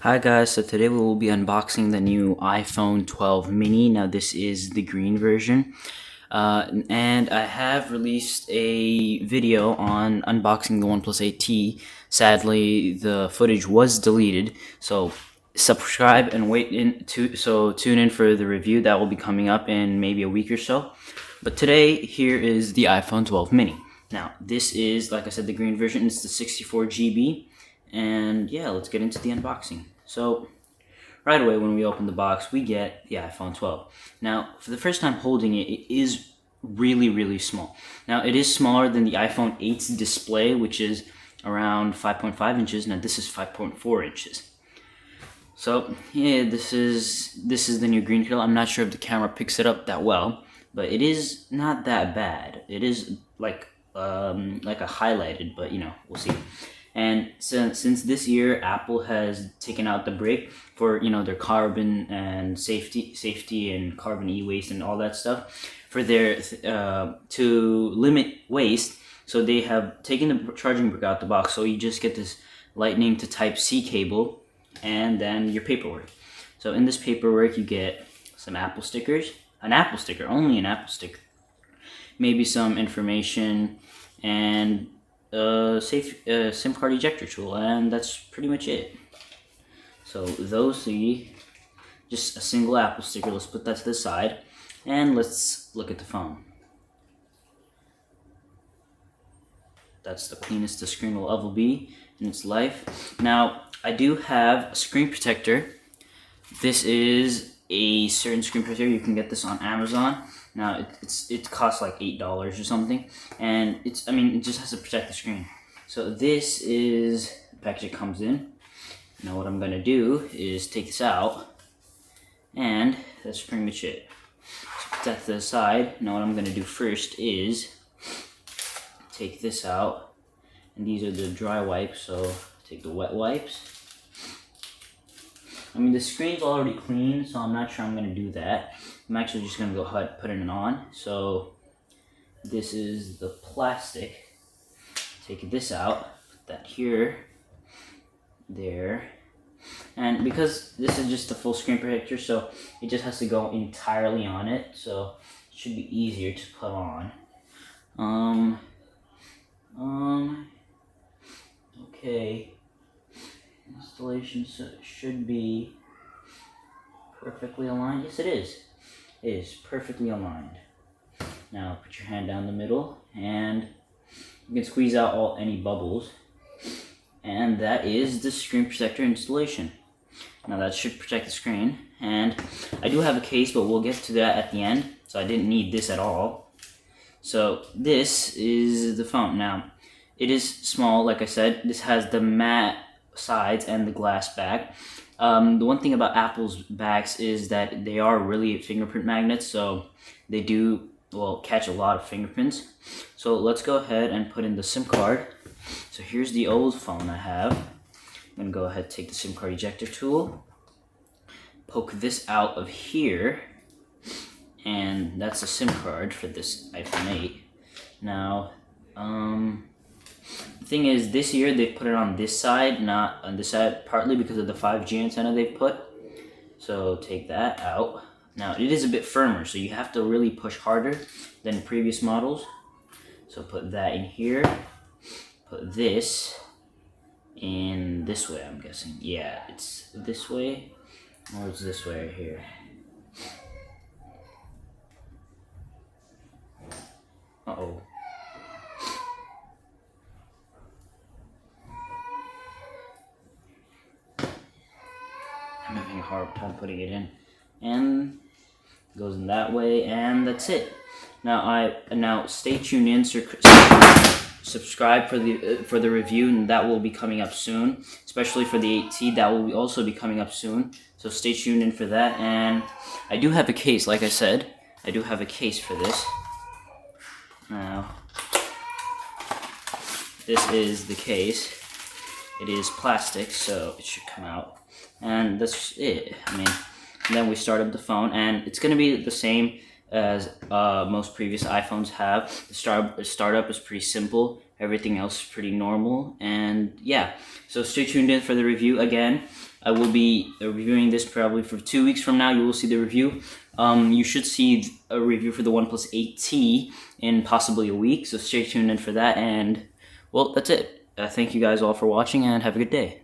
Hi guys, so today we will be unboxing the new iPhone 12 mini. Now this is the green version. And I have released a video on unboxing the OnePlus 8T. Sadly, the footage was deleted, so subscribe and tune in for the review that will be coming up in maybe a week or so. But today, here is the iPhone 12 mini. Now, this is, like I said, the green version. It's the 64 GB. And yeah, let's get into the unboxing. So, right away when we open the box, we get the iPhone 12. Now, for the first time holding it, it is really small. Now, it is smaller than the iPhone 8's display, which is around 5.5 inches. Now, this is 5.4 inches. So, yeah, this is the new green color. I'm not sure if the camera picks it up that well, but it is not that bad. It is like a highlighted, but we'll see. And since this year, Apple has taken out the brake for their carbon and safety and carbon e-waste and all that stuff for their to limit waste. So they have taken the charging brick out the box. So you just get this Lightning to Type-C cable, and then your paperwork. So in this paperwork, you get some Apple stickers, only an Apple sticker, maybe some information, and SIM card ejector tool, and that's pretty much it. So those three, just a single Apple sticker. Let's put that to the side, and let's look at the phone. That's the cleanest the screen will ever be in its life. Now, I do have a screen protector. This is a certain screen protector. You can get this on Amazon. Now it costs like $8 or something, and it just has to protect the screen. So this is the package it comes in. Now what I'm gonna do is take this out, and that's pretty much it. So put that to the side. Now what I'm gonna do first is take this out, and these are the dry wipes. So take the wet wipes. The screen's already clean, so I'm not sure I'm going to do that. I'm actually just going to go ahead and put it on. So this is the plastic. Take this out, put that here, there. And because this is just a full screen protector, so it just has to go entirely on it. So it should be easier to put on. Okay. Installation should be perfectly aligned. Yes, it is. It is perfectly aligned. Now put your hand down the middle, and you can squeeze out any bubbles. And that is the screen protector installation. Now that should protect the screen. And I do have a case, but we'll get to that at the end. So I didn't need this at all. So this is the phone. Now it is small, like I said. This has the matte sides and the glass back. The one thing about Apple's backs is that they are really fingerprint magnets, so they do catch a lot of fingerprints. So let's go ahead and put in the SIM card. So here's the old phone I have. I'm gonna go ahead and take the SIM card ejector tool, poke this out of here, and that's a SIM card for this iPhone 8. Now, the thing is, this year they put it on this side, not on this side, partly because of the 5G antenna they've put. So take that out. Now it is a bit firmer, so you have to really push harder than previous models. So put that in here. Put this in this way, I'm guessing. Yeah, it's this way, or it's this way right here. Uh-oh. I'm having a hard time putting it in, and it goes in that way, and that's it. Now stay tuned in, subscribe for the review, and that will be coming up soon. Especially for the 8T, that will also be coming up soon. So stay tuned in for that. And I do have a case, like I said. I do have a case for this. Now this is the case. It is plastic, so it should come out. And that's it. Then we start up the phone, and it's going to be the same as most previous iPhones have. The startup is pretty simple. Everything else is pretty normal. And yeah, so stay tuned in for the review again. I will be reviewing this probably for 2 weeks from now. You will see the review. You should see a review for the OnePlus 8T in possibly a week, so stay tuned in for that. And well, that's it. Thank you guys all for watching, and have a good day.